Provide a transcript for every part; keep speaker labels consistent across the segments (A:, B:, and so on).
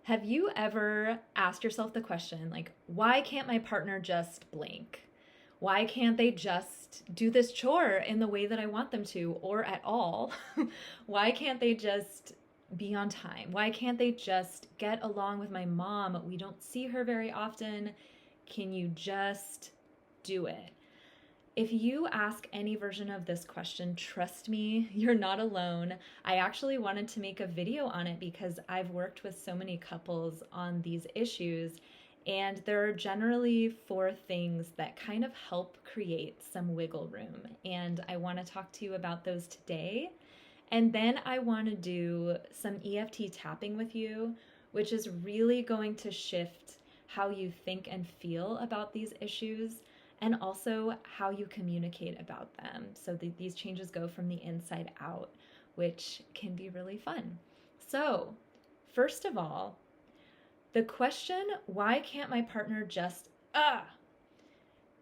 A: Have you ever asked yourself the question, like, why can't my partner just blank? Why can't they just do this chore in the way that I want them to, or at all? Why can't they just be on time? Why can't they just get along with my mom? We don't see her very often. Can you just do it? If you ask any version of this question, trust me, you're not alone. I actually wanted to make a video on it because I've worked with so many couples on these issues, and there are generally four things that kind of help create some wiggle room. And I want to talk to you about those today. And then I want to do some EFT tapping with you, which is really going to shift how you think and feel about these issues and also how you communicate about them. So these changes go from the inside out, which can be really fun. So, first of all, the question, why can't my partner just,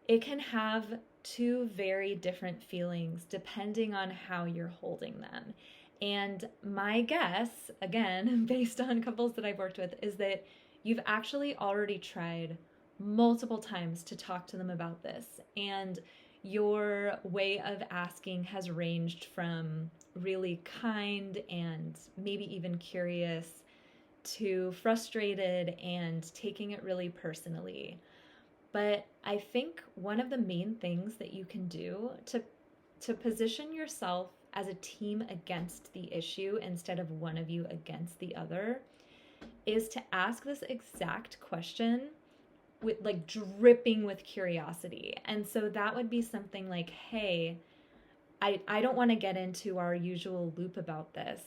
A: it can have two very different feelings depending on how you're holding them. And my guess, again, based on couples that I've worked with, is that you've actually already tried multiple times to talk to them about this. And your way of asking has ranged from really kind and maybe even curious to frustrated and taking it really personally. But I think one of the main things that you can do to position yourself as a team against the issue instead of one of you against the other is to ask this exact question with like dripping with curiosity. And so that would be something like, hey, I don't want to get into our usual loop about this,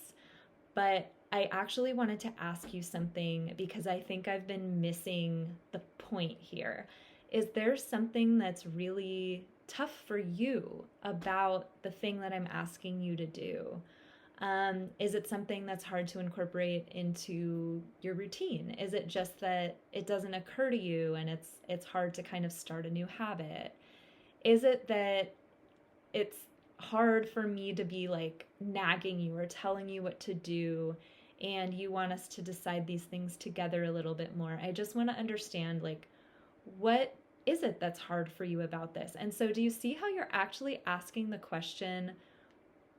A: but I actually wanted to ask you something because I think I've been missing the point here. Is there something that's really tough for you about the thing that I'm asking you to do? Is it something that's hard to incorporate into your routine? Is it just that it doesn't occur to you and it's hard to kind of start a new habit? Is it that it's hard for me to be like nagging you or telling you what to do and you want us to decide these things together a little bit more? I just want to understand, like, what is it that's hard for you about this? And so do you see how you're actually asking the question,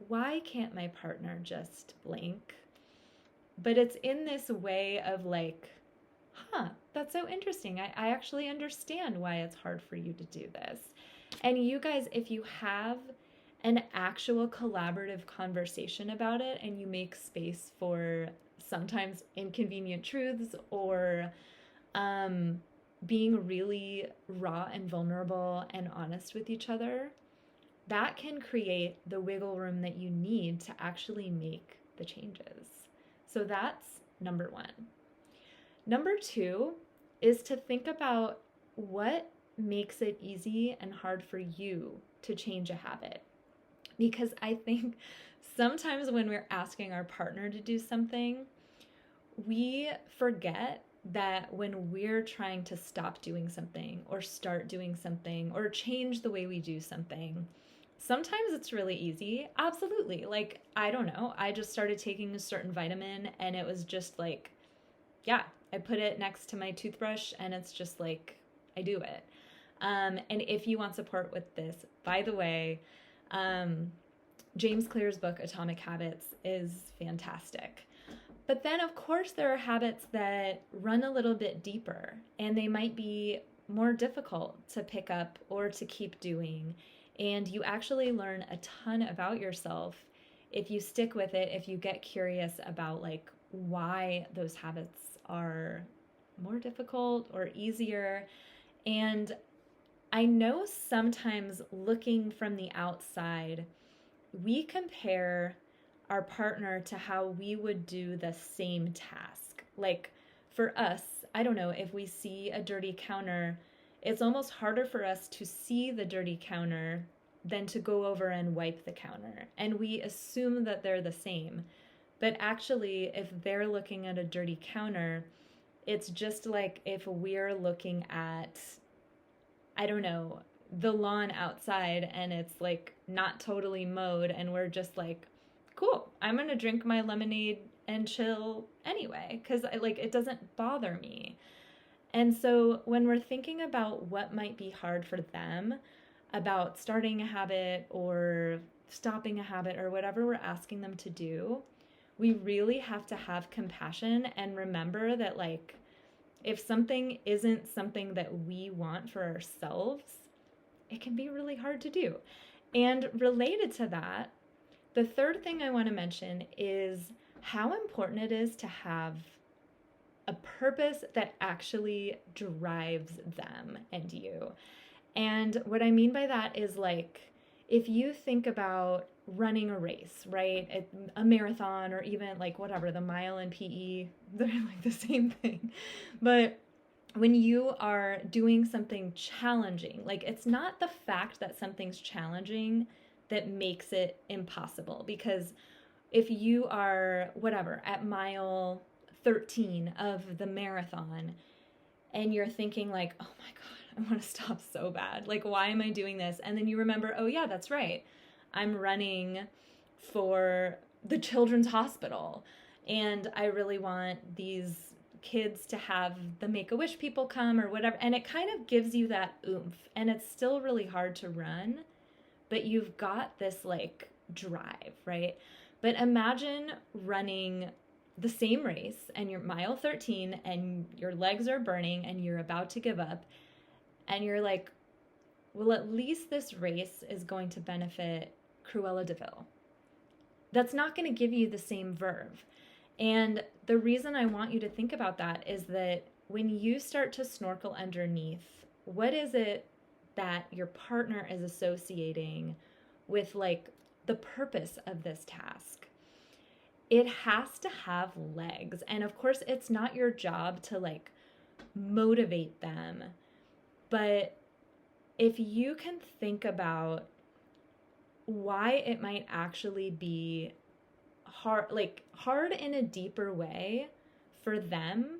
A: why can't my partner just blank? But it's in this way of like, that's so interesting. I actually understand why it's hard for you to do this. And you guys, if you have an actual collaborative conversation about it and you make space for sometimes inconvenient truths or being really raw and vulnerable and honest with each other, that can create the wiggle room that you need to actually make the changes. So that's number one. Number two is to think about what makes it easy and hard for you to change a habit. Because I think sometimes when we're asking our partner to do something, we forget that when we're trying to stop doing something or start doing something or change the way we do something, sometimes it's really easy. Absolutely. Like, I don't know. I just started taking a certain vitamin and it was just like, yeah, I put it next to my toothbrush and it's just like, I do it. And if you want support with this, by the way, James Clear's book, Atomic Habits, is fantastic. But then, of course, there are habits that run a little bit deeper and they might be more difficult to pick up or to keep doing. And you actually learn a ton about yourself if you stick with it, if you get curious about like why those habits are more difficult or easier. And I know sometimes looking from the outside, we compare our partner to how we would do the same task. Like for us, I don't know, if we see a dirty counter, it's almost harder for us to see the dirty counter than to go over and wipe the counter. And we assume that they're the same. But actually, if they're looking at a dirty counter, it's just like if we're looking at, I don't know, the lawn outside and it's like not totally mowed and we're just like, cool, I'm going to drink my lemonade and chill anyway, because it doesn't bother me. And so when we're thinking about what might be hard for them about starting a habit or stopping a habit or whatever we're asking them to do, we really have to have compassion and remember that if something isn't something that we want for ourselves, it can be really hard to do. And related to that, the third thing I want to mention is how important it is to have a purpose that actually drives them and you. And what I mean by that is if you think about running a race, right? A marathon or even whatever, the mile in PE, they're the same thing. But when you are doing something challenging, it's not the fact that something's challenging that makes it impossible. Because if you are, whatever, at mile 13 of the marathon and you're thinking oh my God, I want to stop so bad. Why am I doing this? And then you remember, oh yeah, that's right. I'm running for the children's hospital and I really want these kids to have the Make-A-Wish people come or whatever. And it kind of gives you that oomph. And it's still really hard to run, but you've got this drive, right? But imagine running the same race and you're mile 13 and your legs are burning and you're about to give up. And you're well, at least this race is going to benefit Cruella de Vil. That's not going to give you the same verve. And the reason I want you to think about that is that when you start to snorkel underneath, what is it that your partner is associating with the purpose of this task? It has to have legs. And of course, it's not your job to motivate them. But if you can think about why it might actually be hard in a deeper way for them,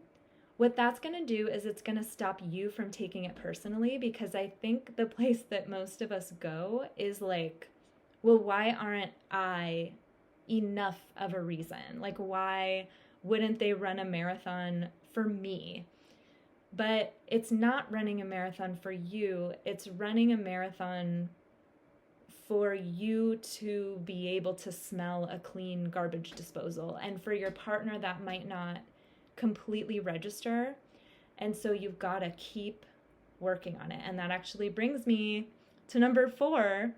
A: what that's going to do is it's going to stop you from taking it personally, because I think the place that most of us go is well, why aren't I enough of a reason? Why wouldn't they run a marathon for me? But it's not running a marathon for you. It's running a marathon for you to be able to smell a clean garbage disposal. And for your partner, that might not completely register. And so you've got to keep working on it. And that actually brings me to number 4.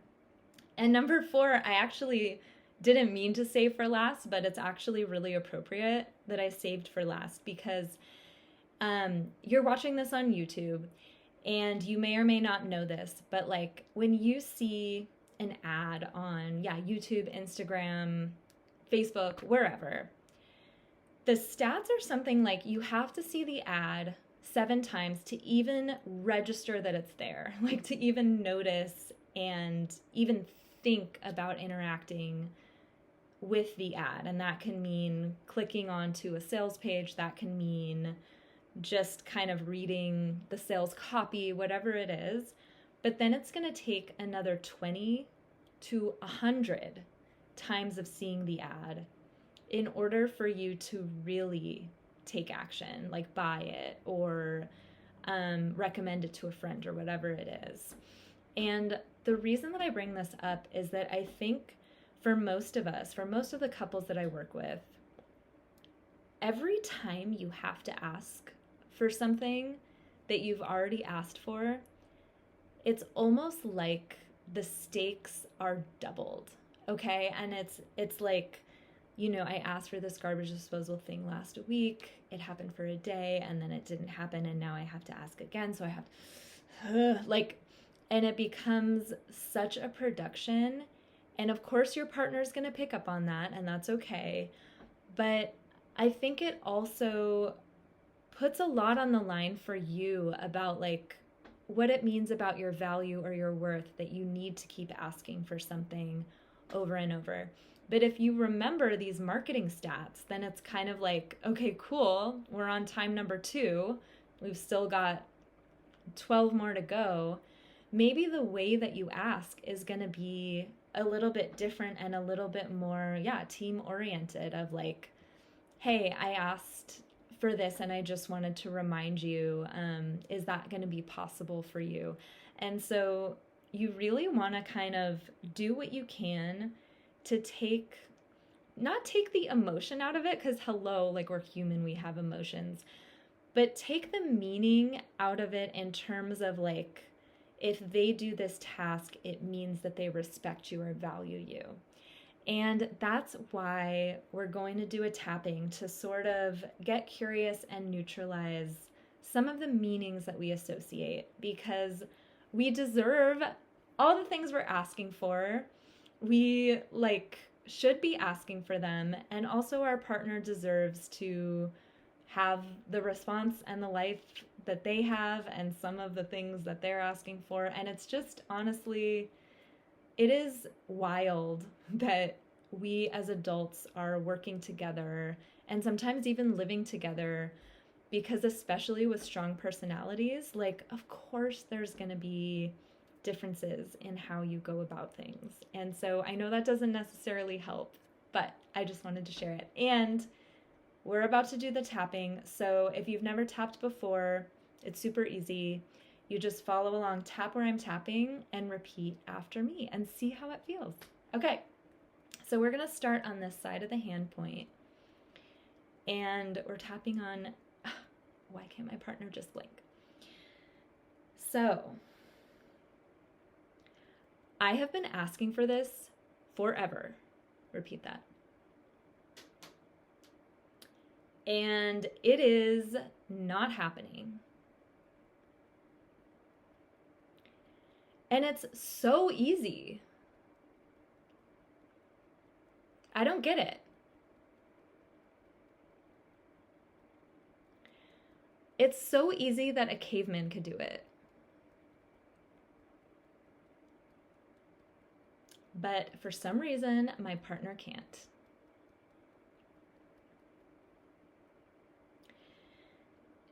A: And number 4, I actually didn't mean to save for last, but it's actually really appropriate that I saved for last, because you're watching this on YouTube and you may or may not know this, but when you see an ad on, YouTube, Instagram, Facebook, wherever, the stats are something you have to see the ad 7 times to even register that it's there, to even notice and even think about interacting with the ad. And that can mean clicking onto a sales page, that can mean just kind of reading the sales copy, whatever it is. But then it's going to take another 20 to 100 times of seeing the ad in order for you to really take action, buy it or recommend it to a friend or whatever it is. And the reason that I bring this up is that I think for most of us, for most of the couples that I work with, every time you have to ask for something that you've already asked for, it's almost like the stakes are doubled, okay? And it's I asked for this garbage disposal thing last week, it happened for a day, and then it didn't happen, and now I have to ask again, so I have and it becomes such a production. And of course your partner's going to pick up on that, and that's okay. But I think it also puts a lot on the line for you about what it means about your value or your worth that you need to keep asking for something over and over. But if you remember these marketing stats, then it's kind of okay, cool, we're on time number 2. We've still got 12 more to go. Maybe the way that you ask is going to be a little bit different and a little bit more, team oriented of hey, I asked for this and I just wanted to remind you, is that going to be possible for you? And so you really want to kind of do what you can to not take the emotion out of it, because hello, like we're human, we have emotions, but take the meaning out of it in terms of like, if they do this task, it means that they respect you or value you. And that's why we're going to do a tapping to sort of get curious and neutralize some of the meanings that we associate, because we deserve all the things we're asking for. We like should be asking for them, and also our partner deserves to have the response and the life that they have and some of the things that they're asking for. And it's just honestly, it is wild that we as adults are working together and sometimes even living together, because especially with strong personalities, like of course there's going to be differences in how you go about things. And so I know that doesn't necessarily help, but I just wanted to share it. And we're about to do the tapping. So if you've never tapped before, it's super easy. You just follow along, tap where I'm tapping, and repeat after me and see how it feels. Okay, so we're gonna start on this side of the hand point, and we're tapping on, why can't my partner just blink? So, I have been asking for this forever. Repeat that. And it is not happening. And it's so easy. I don't get it. It's so easy that a caveman could do it. But for some reason, my partner can't.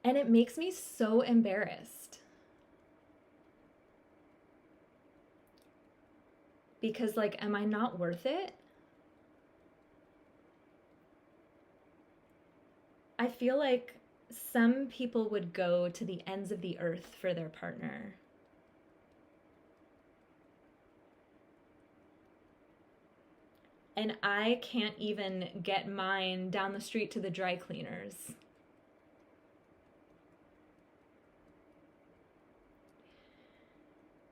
A: And it makes me so embarrassed. Because, like, am I not worth it? I feel like some people would go to the ends of the earth for their partner. And I can't even get mine down the street to the dry cleaners.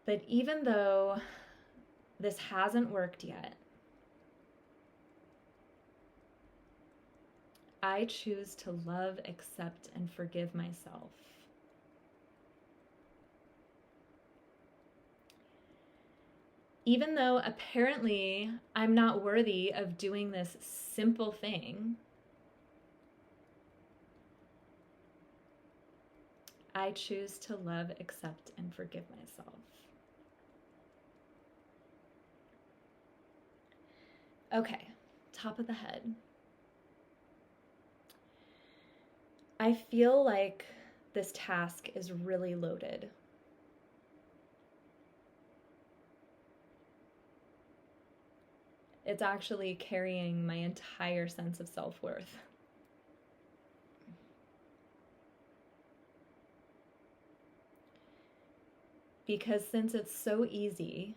A: But even though this hasn't worked yet, I choose to love, accept, and forgive myself. Even though apparently I'm not worthy of doing this simple thing, I choose to love, accept, and forgive myself. Okay, top of the head. I feel like this task is really loaded. It's actually carrying my entire sense of self-worth. Because since it's so easy,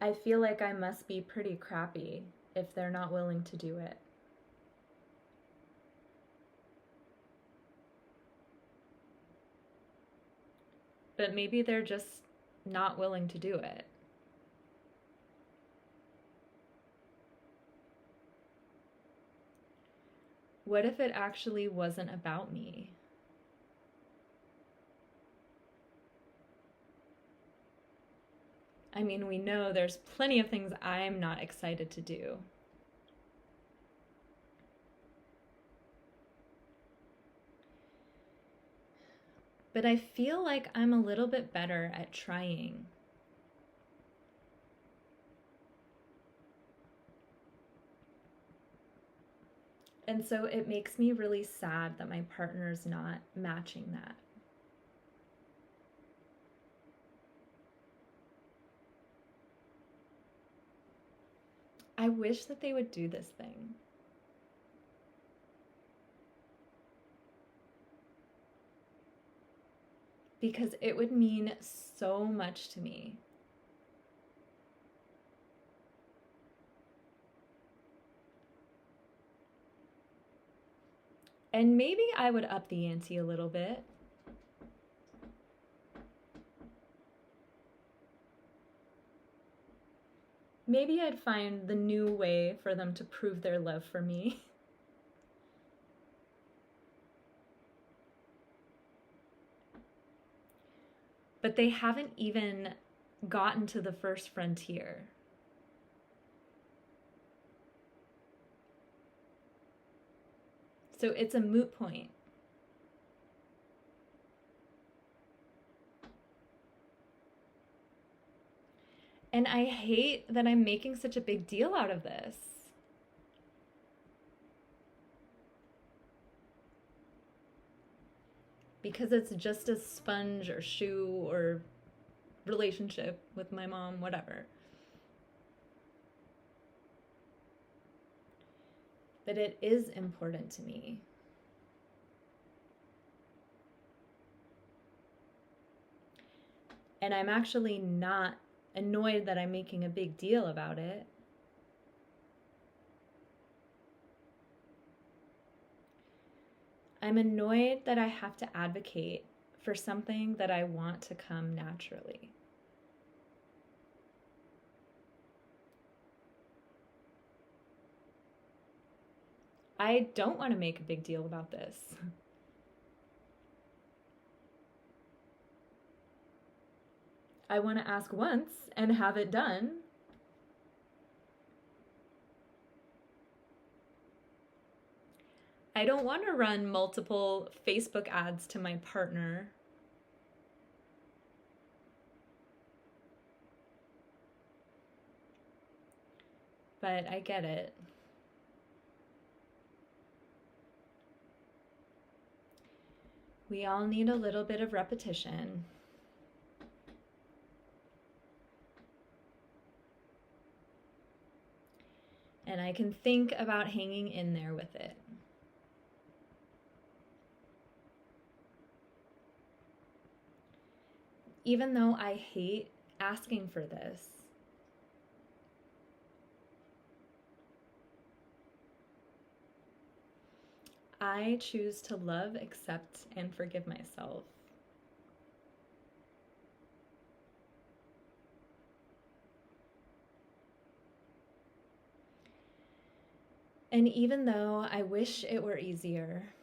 A: I feel like I must be pretty crappy if they're not willing to do it. But maybe they're just not willing to do it. What if it actually wasn't about me? I mean, we know there's plenty of things I'm not excited to do. But I feel like I'm a little bit better at trying. And so it makes me really sad that my partner's not matching that. I wish that they would do this thing. Because it would mean so much to me. And maybe I would up the ante a little bit. Maybe I'd find the new way for them to prove their love for me. But they haven't even gotten to the first frontier. So it's a moot point. And I hate that I'm making such a big deal out of this. Because it's just a sponge or shoe or relationship with my mom, whatever. But it is important to me. And I'm actually not annoyed that I'm making a big deal about it. I'm annoyed that I have to advocate for something that I want to come naturally. I don't want to make a big deal about this. I want to ask once and have it done. I don't want to run multiple Facebook ads to my partner. But I get it. We all need a little bit of repetition. And I can think about hanging in there with it. Even though I hate asking for this, I choose to love, accept, and forgive myself. And even though I wish it were easier,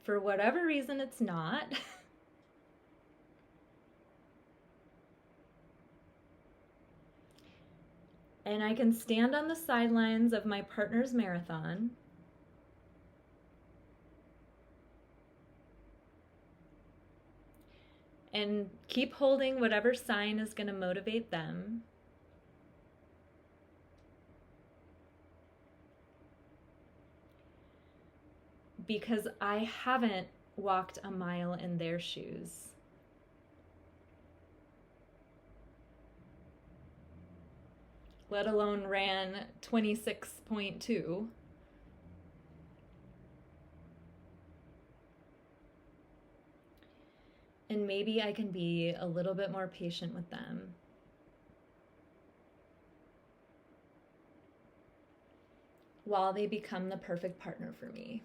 A: for whatever reason it's not, and I can stand on the sidelines of my partner's marathon and keep holding whatever sign is going to motivate them. Because I haven't walked a mile in their shoes. Let alone ran 26.2. And maybe I can be a little bit more patient with them. While they become the perfect partner for me.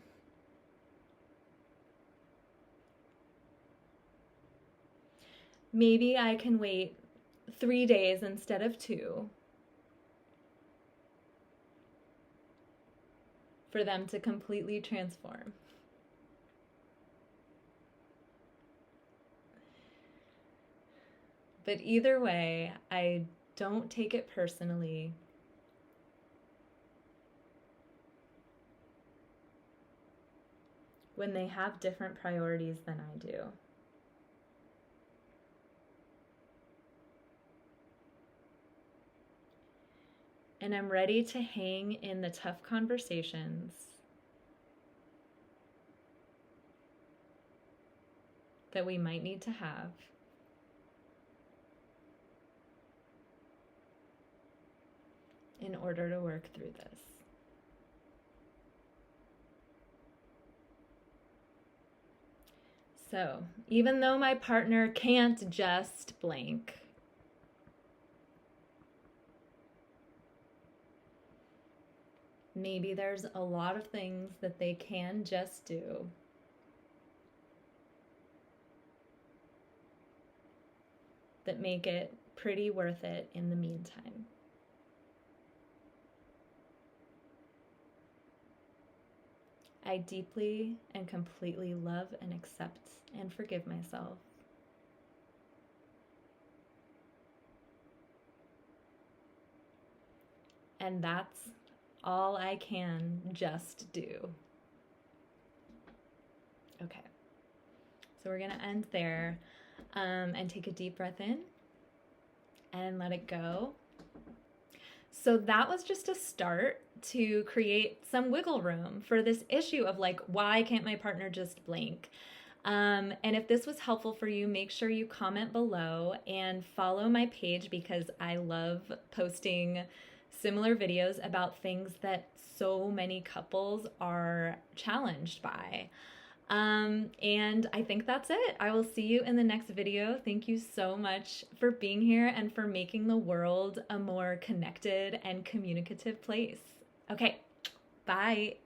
A: Maybe I can wait 3 days instead of 2 for them to completely transform. But either way, I don't take it personally. When they have different priorities than I do. And I'm ready to hang in the tough conversations that we might need to have. in order to work through this. So, even though my partner can't just blank, maybe there's a lot of things that they can just do. That make it pretty worth it in the meantime. I deeply and completely love and accept and forgive myself. And that's all I can just do. Okay, so we're gonna end there and take a deep breath in and let it go. So that was just a start to create some wiggle room for this issue of like, why can't my partner just blank? And if this was helpful for you, make sure you comment below and follow my page because I love posting similar videos about things that so many couples are challenged by. And I think that's it. I will see you in the next video. Thank you so much for being here and for making the world a more connected and communicative place. Okay, bye.